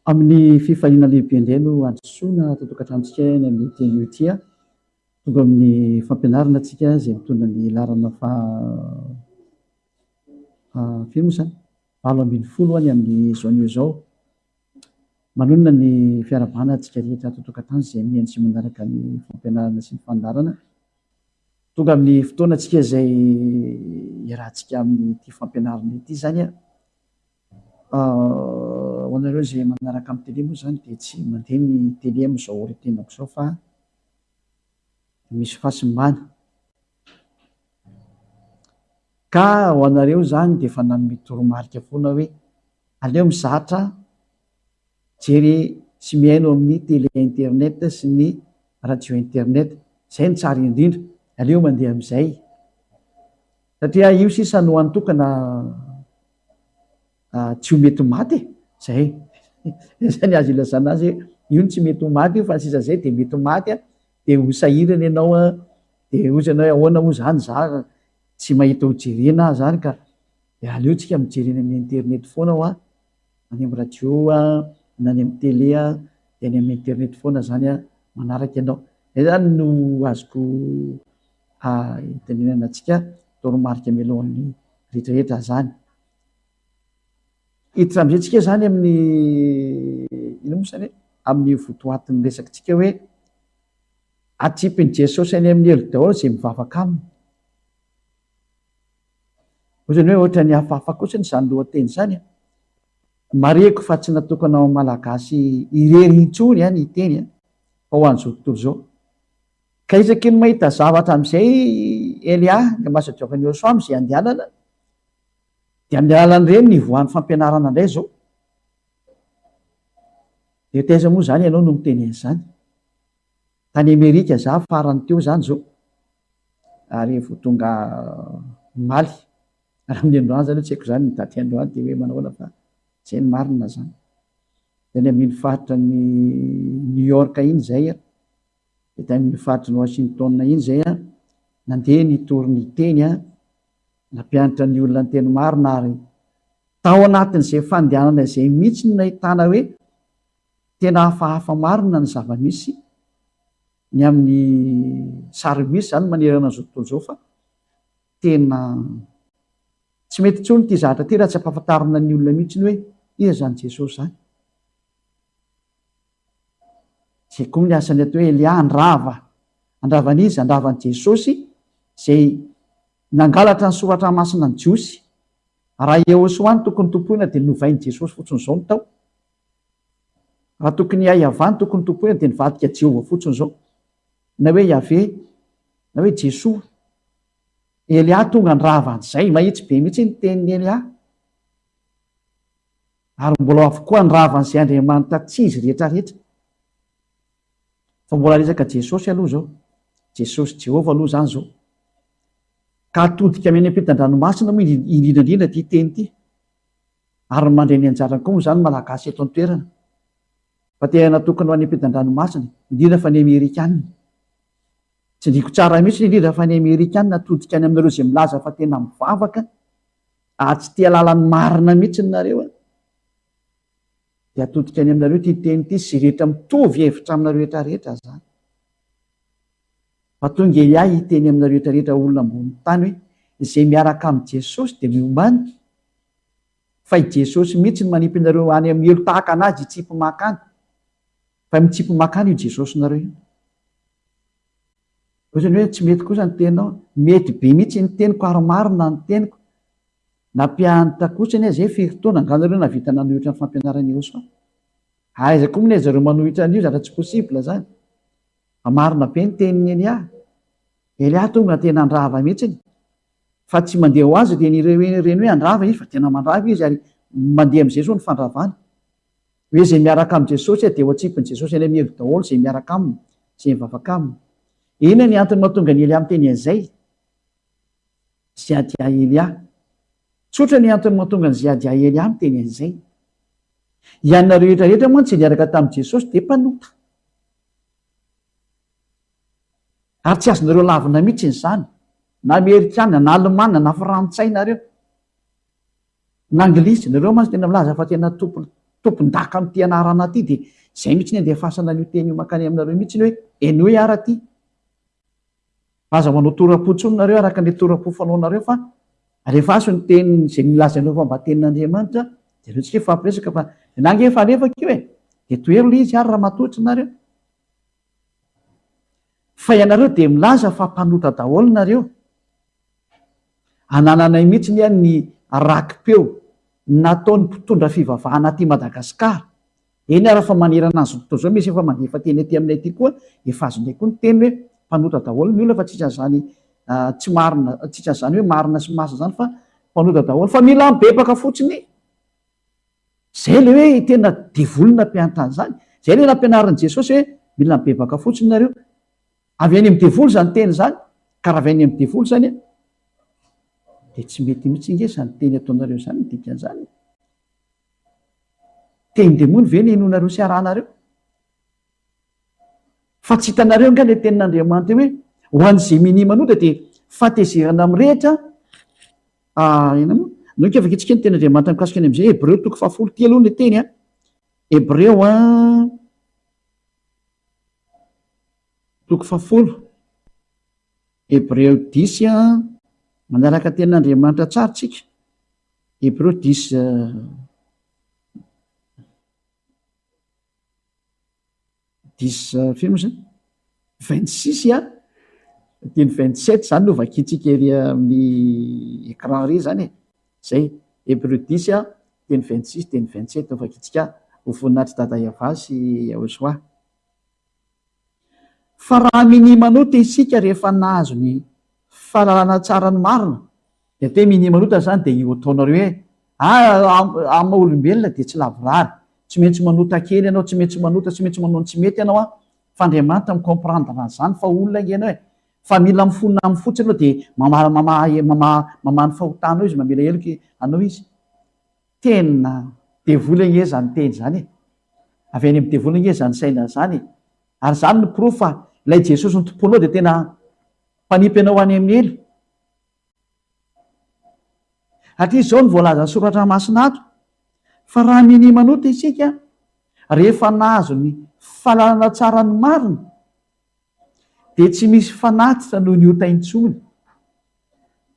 Amin'ny fifaliana lehibe indray no androsoana totokatranon-tsika eny amin'ny teny io ity tonga amin'ny fampianarana antsika izay mitondra ny larana firy moa zany 20 any amin'ny zao io zao. Manonona ny fiaravana antsika rehetra totokatrano izay mihaino sy manaraka ny fampianarana sy ny fandarana. Tonga amin'ny fotoana antsika izay iarahantsika amin'ity fampianarana ity zany ho anareo izay manaraka amin'ny télé moa zany dia tsy mandeha ny télé amin'izao ora tenako izao fa misy fahasimbana. Ka ho anareo zany dia efa nanome toromarika foana hoe aleo mizatra jery sy mihaino amin'ny télé internet sy ny radio internet, izay ny tsara indrindra, aleo mandeha amin'izay satria io sisa no antokana tsy ho mety maty zay zany azo ilazana azy io ny tsy mety ho maty io fa sisa zay dia mety maty dia ho sahirana ianao dia ozy ianao ahoana moa zany za tsy mahita ho jerena zany ka aleo tsika mijerena amin'ny internet foana ho any amin'ny radio na any amin'ny télé dia any amin'ny internet foana zany manaraka ianao. Zay zany no azoko itenenana antsika toromarika mialohan'ny rehetrarehetra zany. Hiditra amin'izay tsika zany amin'ny ino moa zany amin'ny votoatin'ny resakantsika hoe atsipin'i Jesosy any amin'ny elo daholo izay mivavaka aminy. Ohatrany hoe ohatra ny hafahafa kotsiny izany lohateny zany mareko fa tsy natokana ao malagasy irery intsony ny iteny fa ho an'izao tontolo izao. Ka isaky ny mahita zavatra amin'izay Elia ny masadrovany Joshua izay andehanana dia amin'ny alalan'ireny ny voan'ny fampianarana indray zao. Dia taiza moa zany ianao no miteny an'izany? Tany Amerika za farany teo zany zao ary vao tonga maly raha amin'ny androany zany tsy haiko zany ny daty androany dia hoe manahoana fa izay ny marina zany. Dia ny amin'ny faritra ny New York iny zay dia amin'ny faritra ny Washington iny zay nandeha nitory ny teny nampianatra ny olona ny teny marina ary tao anatin'izay fandehanana izay mihitsy no nahitana hoe tena hafahafa marina ny zava-misy ny amin'ny sary-misy zany manerana an'izao tontolo izao fa tena tsy mety intsony ity zavatra ty raha tsy ampahafantarina ny olona mihitsy ny hoe iza zany Jesosy zany. Izay koa ny asany atao hoe Elia andravanizy andravany Jesosy izay nangalatra ny soratra masina ny Jiosy. Raha Yehosoa ny tokony tompoina dia novainy Jesosy fotsiny izao ny tao. Raha tokony Aiavany tokony tompoina dia nivadika Jehovah fotsiny izao. Na hoe Yahvé na hoe Jesoa. Elia tonga ndravan'izay mahitsy be mihitsy ny tenin'ny Elia. Ary mbola avokoa ndravan'izay Andriamanitra tsy izy rehetrarehetra. Fa mbola resaka Jesosy aloha zao. Jesosy Jehovah aloha zany zao. Ka atodika amin'ny ampitan-dranomasina moa indrindrandrindra ty teny ity. Ary mandray ny anjara koa moa zany malagasy eto an-toerana. Fa tena natokana ho any ampitan-dranomasina indrindra fa ny Amerikanina. Tsy ndiko tsara mihitsy indrindra fa ny Amerikanina atodika any aminareo izay milaza fa tena mivavaka tsy tia lalany marina mihitsy nareo dia atodika any aminareo ty teny ity sy rehetra mitovy hevitra aminareo rehetrarehetra zany. Fa tonga Elia hiteny aminareo rehetrarehetra olona ambony tany hoe izay miaraka amin'ny Jesosy dia miombany fa i Jesosy mihitsy ny manipy anareo any amin'ny elo tahaka anazy itsipy makany fa mitsipy makany io Jesosy nareo io. Ohatrany hoe tsy mety kosa ny teninao, mety be mihitsy ny teniko ary marina ny teniko. Nampianatra kosa ny zay firy-taona anganareo navita nanohitra ny fampianarana Yehosoa. Aiza koa moa zareo manohitra an'io zatra tsy posibla zany. Marina be ny tenin'ny Elia. Elia tonga tena andrava mihitsy fa tsy mandeha ho azy dia nireny hoe andrava izy fa tena mandrava izy ary mandeha amin'izay zao ny fandravana. Hoe izay miaraka amin'ny Jesosy dia ho atsipin'i Jesosy any amin'ny elo daholo izay miaraka aminy, izay mivavaka aminy. Ina ny antony mahatonga ny Elia miteny an'izay? Ziadia Elia. Tsotra ny antony mahatonga ny ziadia Elia miteny an'izay. Ianareo rehetrarehetra moa tsy niaraka tamin'i Jesosy dia mpanota. Ary tsy azonareo lavina mihitsy izany. Na Amerikana, na Alemana, na Frantsay nareo. Na Anglisy, nareo mantsy tena milaza fa tena tompony tompon-daka amin'ny tianarana ty dia zay mihitsy ny andefasana an'io teny io makany aminareo mihitsy ny hoe eno hoe ara ty aza manao toram-potsony nareo araka ny toram-po fanaonareo fa rehefa aso ny teny zay milaza anao fa mba tenin'Andriamanitra dia reo tsika fampiresaka fa nangefa alefaka io dia toero le izy ary raha matotra nareo fa ianareo dia milaza fa mpanotra daholo nareo anananay mihitsy ny any ny rakim-peo nataony mpitondra fivavahana aty Madagasikara eny ara fa manerana azy tontolo zao misy efa mandefa teny aty aminay aty koa efa azonay koa ny teny hoe mpanotra daholo ny olona fa tsisa zany tsy marina tsisa zany hoe marina sy masa zany fa mpanotra daholo fa mila mibebaka fotsiny zay le hoe tena devolona mpianatra zany zay le nampianarin' Jesosy hoe mila mibebaka fotsiny nareo avy any amin'ny devoly zany teny zany ka raha avy any amin'ny devoly zany dia tsy mety mihitsy nge zany teny ataonareo zany ny dikan'izany teny demony ve ny enonareo sy arahnareo fa tsy hitanareo nga le tenin'Andriamanitra hoe ho an'izay mini manotra dia fatezerana amin'ny rehetra ena moa no ke afaka itsika ny tenin'Andriamanitra mikasika any amin'izay Hebreo 10 aloha ny teny Hebreo 10 Hebreo 10 manaraka tenin'Andriamanitra tsara tsika Hebreo 10 firy moa zany 26 teny 27 zany no vakitsika ery amin'ny écran ry zany zay Hebreo 10 teny 26 teny 27 no vakitsika ho voninahitry dada Iava sy Ahosoa fa raha minimanota isika rehefa nahazo ny fahalalana tsara ny marina dia te minimanota zany dia io ataonareo hoe amin'ny olombelona dia tsy lavorary tsy maintsy manota kely ianao tsy maintsy manota tsy maintsy manao tsy mety ianao fa Andriamanitra mikomprendre zany fa olona ingena hoe fa mila mifonina amin'ny fotsiny anao dia mamany fahotanao izy mamela heloka anao izy tena devoly nge zany teny zany avy any amin'ny devoly nge zany saina zany ary zany ny proof fa ilay Jesosy ny tomponao dia tena mpanipy anao any amin'ny elo atleast zao ny voalaza ny soratra masina ato fa raha mini manota isika rehefa nahazo ny fahalalana tsara ny marina dia tsy misy fanatitra noho ny otaintsony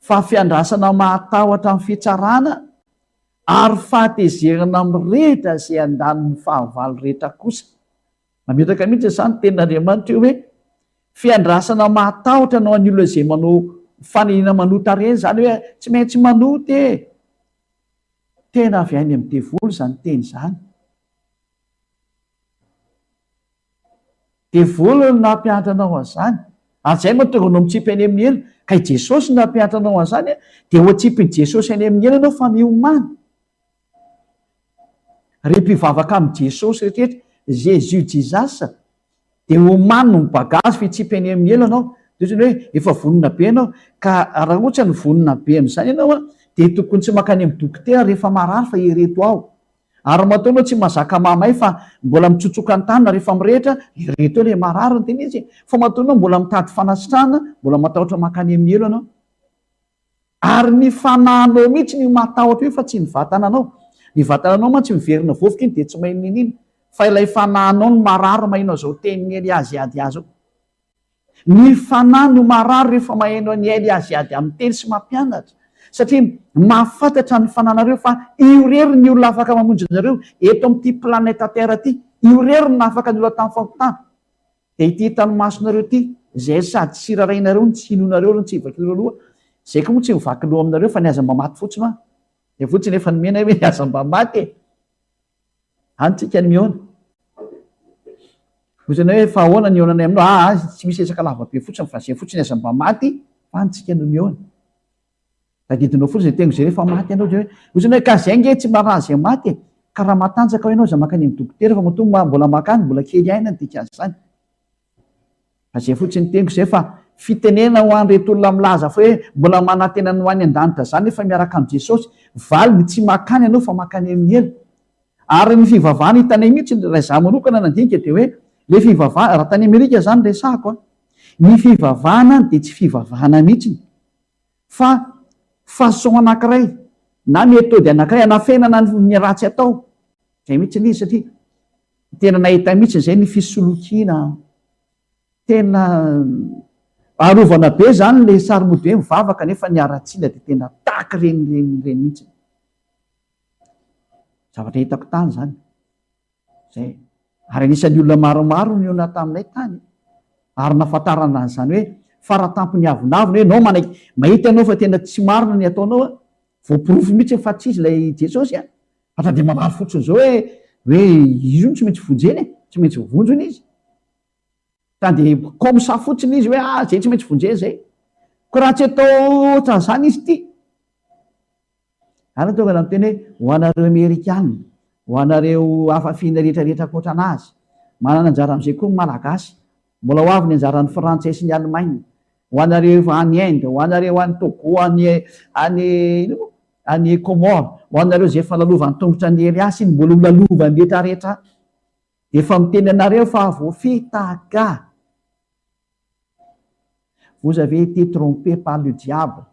fa fiandrasana mahatahotra amin'ny fitsarana ary fahatezerana amin'ny rehetra izay andaniny fahavalo rehetra kosa mametaka mihitsy zany tenin'Andriamanitra io hoe fiandrasana mahatahotra nao any olona izay manao fanenina manota reny zany hoe tsy maintsy manota tena avy any amin'ny devoly zany teny zany devoly no nampianatra anao an'izany ary zay mahatonga anao mitsipy any amin'ny elo ka i Jesosy no nampianatra anao an'izany dia ho atsipiny Jesosy any amin'ny elo ianao fa miomany re mpivavaka amin'ny Jesosy rehetrarehetra Jésus Jesus dia omany no mibagazy fitsipy any amin'ny elo anao dia hoe efa vonona be ianao ka raha ohatra ny vonona be amin'izany ianao dia tokony tsy makany amin'ny dokotera rehefa marary fa ireto aho ary mataonao tsy mazaka mamay fa mbola mitsotsoka ny tanina rehefa mirehitra ireto le marary ny teny izy fa mataonao mbola mitady fanasitrahana mbola matahotra makany amin'ny elo anao ary ny fanahinao mihitsy ny matahotra io fa tsy ny vatananao ny vatananao ma tsy miverina vovoka iny dia tsy mahay ninina fa ilay fanahinao no marary mahainao zao teniny Eliazy ady azy ao ny fanahy no marary rehefa mahainao ny Eliazy ady amin'ny teny sy mampianatra satria mahafantatra ny fananareo fa io rery ny olona afaka mamonjy nareo eto amin'ity planeta terre ty io rery ny afaka ny olona tamin'ny fahotana dia ity tanomasonareo ty zay sady tsy rarainareo ny tsy hinonareo no tsy hivaky loha zay koa moa tsy mivaky loha aminareo fa niaza mba maty fotsiny dia fotsiny efa nomena hoe niaza mba maty anytsika ny miona ozana hoe fa ahoana ny onanay aminao tsy misy esaka lavabe fotsiny fa zay fotsiny niaza mba maty fa anytsika no miona tadidinao fotsiny zay tengo zay rehefa maty ianao hoe ozana hoe ka zay nge tsy maraha zay maty ka raha matanjaka ho ianao za makany amin'ny dokotera fa matonga mbola makany mbola kely aina ny dikazy zany fa zay fotsiny tengo zay fa fitenena ho an'reto olona milaza fa hoe mbola manantena ny ho any an-danitra zany efa miaraka amin'ny Jesosy valiny tsy makany ianao fa makany amin'ny elo ary ny fivavahana hitanay mihitsy raha za manokana nandinika dia hoe le fivavahana raha tany Amerika zany resahako ny fivavahana dia tsy fivavahana mihitsy fa fahasoa anankiray na metody anankiray anafenana ny ratsy atao zay mihitsy nizy satria tena nahita mihitsy zay ny fisolokiana tena arovana be zany le sarymody hoe mivavaka nefa niara-tsila de tena taky reny mihitsy zavatra hitako tany zany zay ary anisan'ny olona maromaro ny ona taminay tany ary nafatarana zany hoe faratampony avonavony hoe nao mahita anao fa tena tsy marina ny ataonao a voapirofo mihitsy fa tsy izy lay jesosy a fatra de mamary fotsiny zao hoe izy io tsy maintsy vonjeny tsy maintsy vonjony izy tade komsa fotsiny izy hoe zay tsy maintsy vonjeny zay ko raha tsy atao trazany izy ty ary tonga ny teny hoe ho anareo amerikana ho anareo afafina rehetrarehetra koatra anazy manana anjara am'izay koa ny malagasy mbola ho avy ny anjaran'ny frantsay sy ny allemagne ho anareo any inde ho anareo any togo any comore ho anareo zay efa lalovany tongotra ny eliasy iny mbola holalovan'ny rehetrarehetra de efa miteny anareo fa voafitaka vous avez été trompé par le diable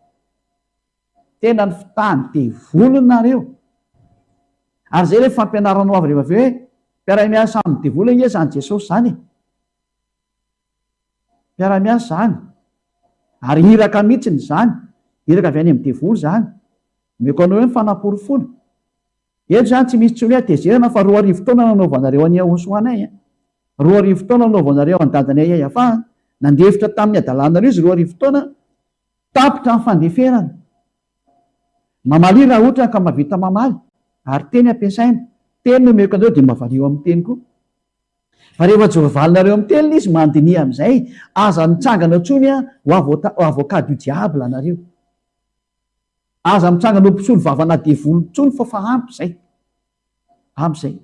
tena ny fitany de volonareo ary zay le fampianaranao avy rehefa hoe mpiara-miasa aminy devolana zany jesosy zany mpiara-miasa zany ary iraka mihitsiny zany iraka avy any am'ny devoly zany meko anao hoe mifanaporofona eto zany tsy misy tsony hoe tezerana fa 4 taona nanaovanareo any ahosoanay 4 taona nanaovanareo andadanay ayafa nandefitra tamin'ny adalanareo izy 4 taona tapitra ny fandeferana mamaly raha ohatra ka mavita mamaly ary teny ampiasaina teny no meko andreo de mavaleo amin'ny teny koa fa rehefa jovalinareo amin'ny teny izy mandini am'izay aza mitsangana tsony a ho avocat du diable anareo aza mitsangana ho mpisolo vavana devolo tsony fa ampy zay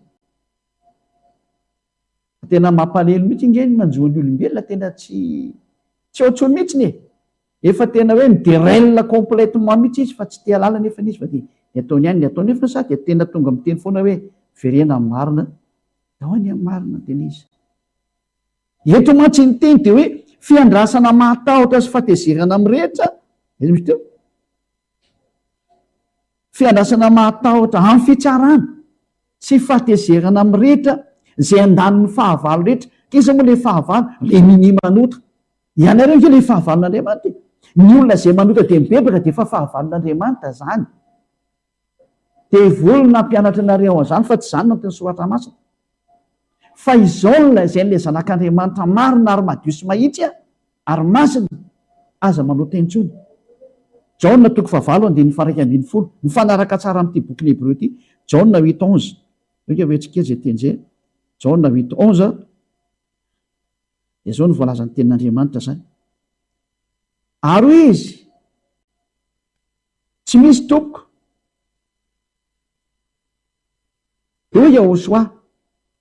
tena mampalelo mihitsy ingeny manjoany olombelona tena tsy otsony mihitsiny efa tena hoe miderel complètement mihitsy izy fa tsy te alala nefa nizy fa de ataony any ny atao nefa sa de tena tonga miteny foana hoe verena amin'ny marina dao any amin'ny marina tena izy eto mantsy ny teny de hoe fiandrasana matahotra sy fatezerana am'rehetra izy misy teo fiandrasana matahotra amin'ny fitsarana sy fatezerana am'rehetra zay andaniny fahavalo rehetra kiza moa le fahavalo le mini manotra ianareo ke le fahavalon'andriamanitra ny olona zay manotra de mibebaka de fa fahavalon'andriamanitra zany de volona mpianatra anareo an'izany fa tsy zany no teny soratra masina fa izaolona zay n'le zanak'andriamanitra marina ary madio sy mahitsy a ary masina aza manota intsony jaona toko favalo andiny faraika ambiny folo mifanaraka tsara am'ty boky ny hebreo ty jaona 8:11 oka hoetsika zay tenjey jaona 8:11 de zao ny voalazan'ny tenin'andriamanitra zany ary izy tsy misy toko de hoe Yahosoa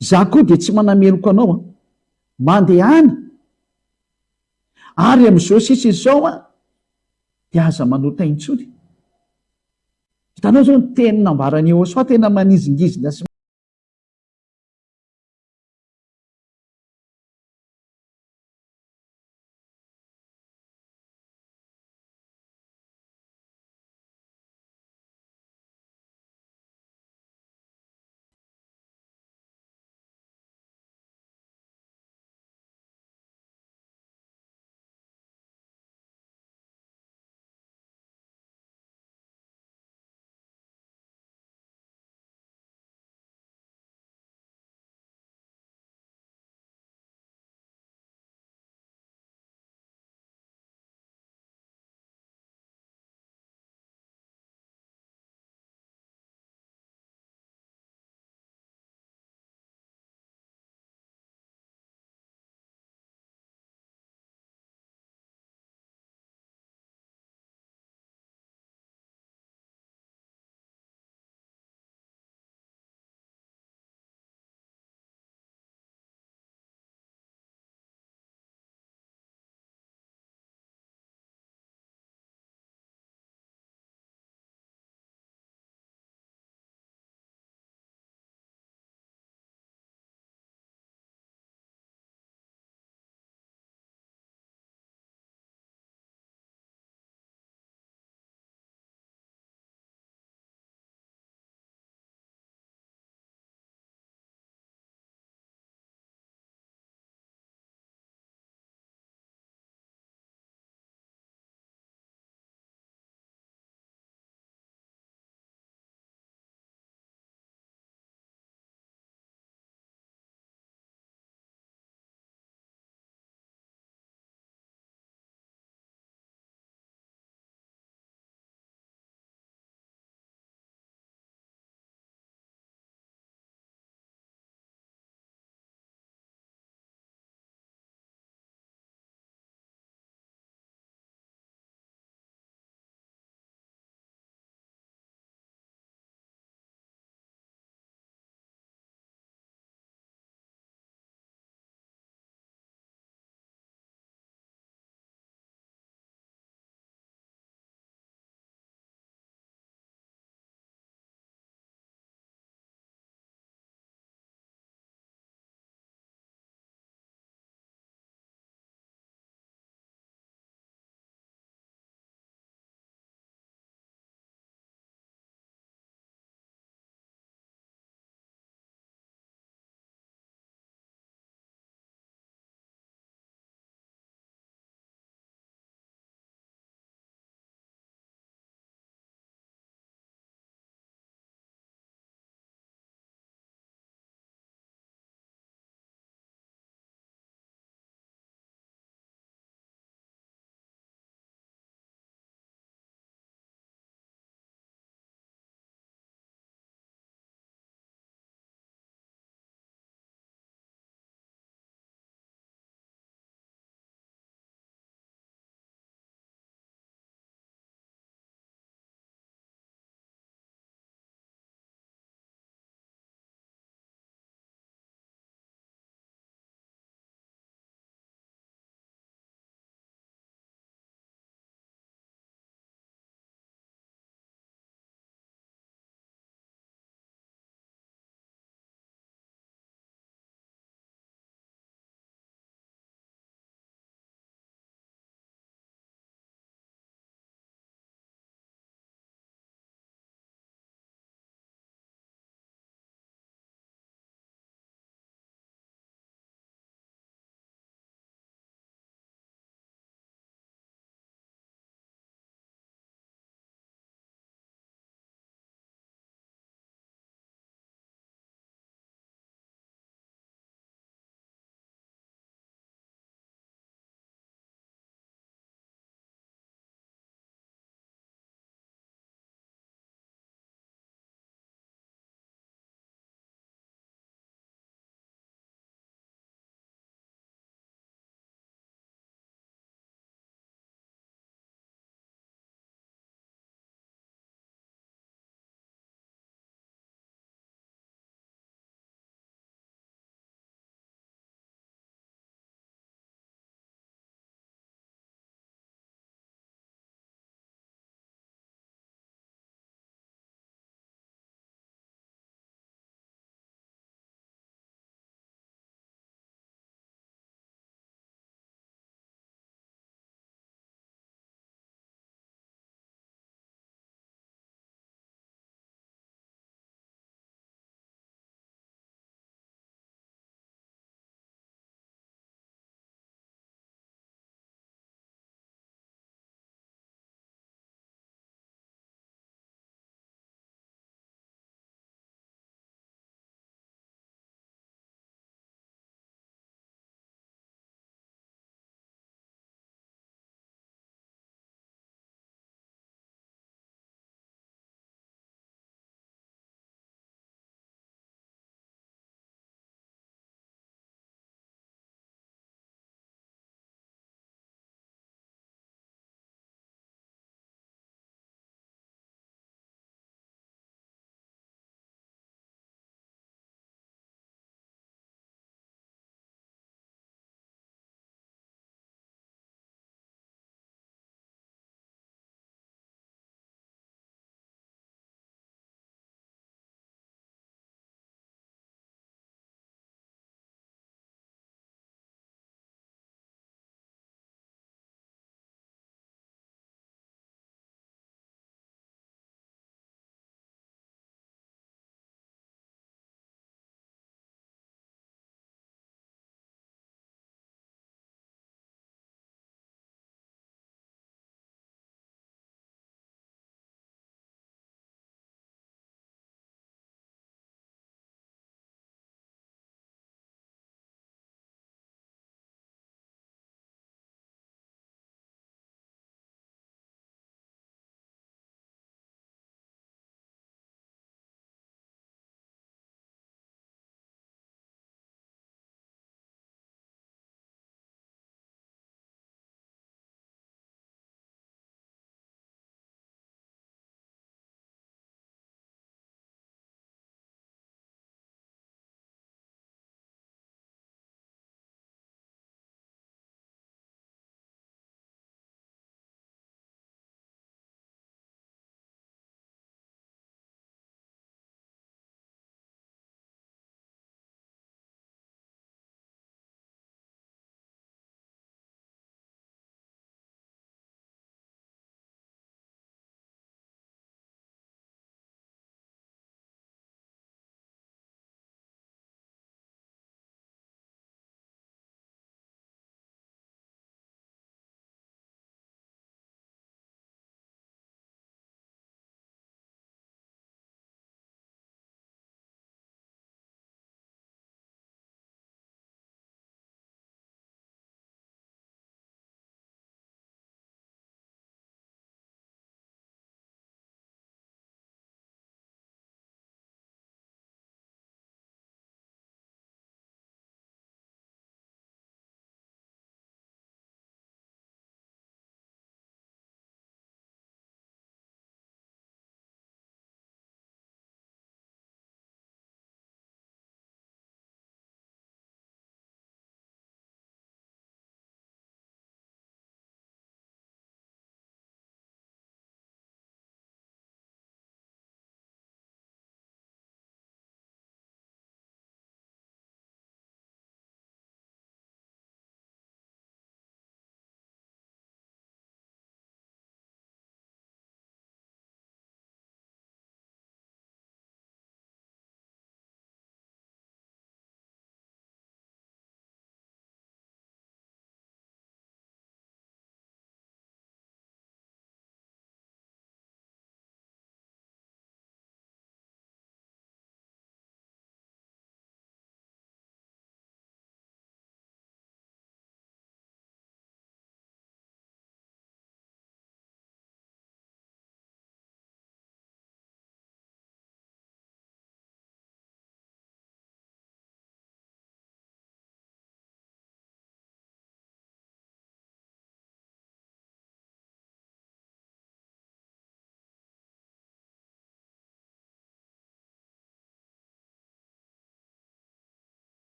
za koa de tsy manameloko anao a mandehany ary am'izao sisy izao a de aza manota intsony hitanao zao ny teny nambarany Yahosoa tena manizingizina sy